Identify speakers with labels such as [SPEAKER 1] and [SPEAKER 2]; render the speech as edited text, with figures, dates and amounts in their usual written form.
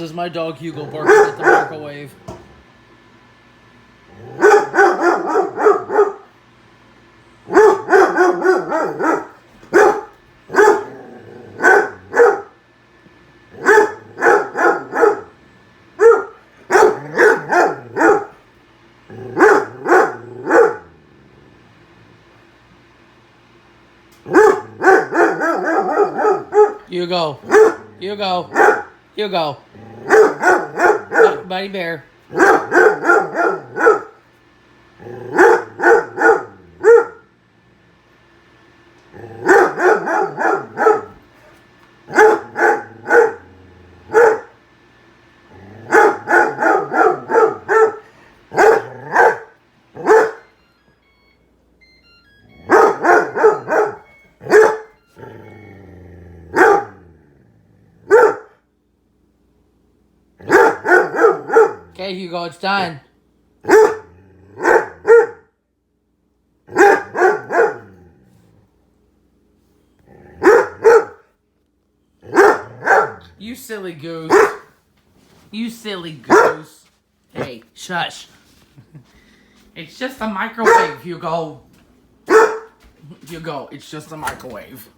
[SPEAKER 1] is my dog Hugo barking at the microwave. Hugo. Hugo. Hugo. Buddy bear. Okay, Hugo, it's done. You silly goose. You silly goose. Hey, shush. It's just a microwave, Hugo. Hugo, it's just a microwave.